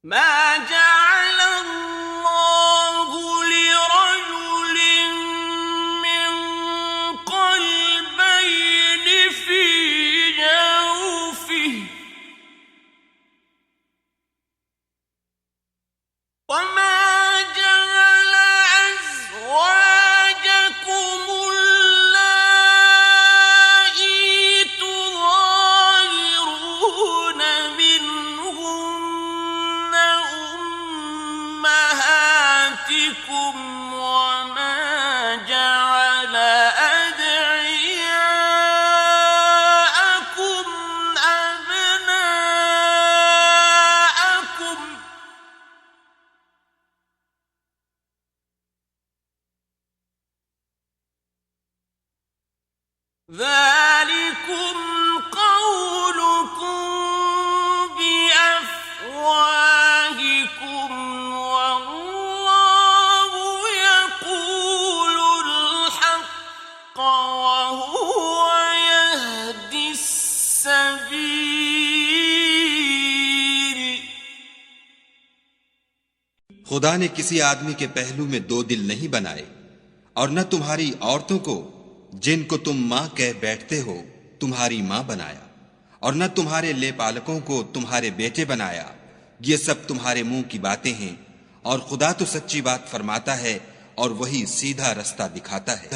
ما جعل الله لرجل من قلبين في جوفه وما جعل أزواجكم اللائي تظاهرون منهن أمهاتكم وما جعل أدعياءكم أبناءكم ذلكم قولكم بأفواهكم والله يقول الحق وهو يهدي السبيل। खुदा ने किसी आदमी के पहलू में दो दिल नहीं बनाए और न तुम्हारी औरतों को जिनको तुम मां कह बैठते हो तुम्हारी मां बनाया और न तुम्हारे लेपालकों को तुम्हारे बेटे बनाया। ये सब तुम्हारे मुंह की बातें हैं और खुदा तो सच्ची बात फरमाता है और वही सीधा रास्ता दिखाता है।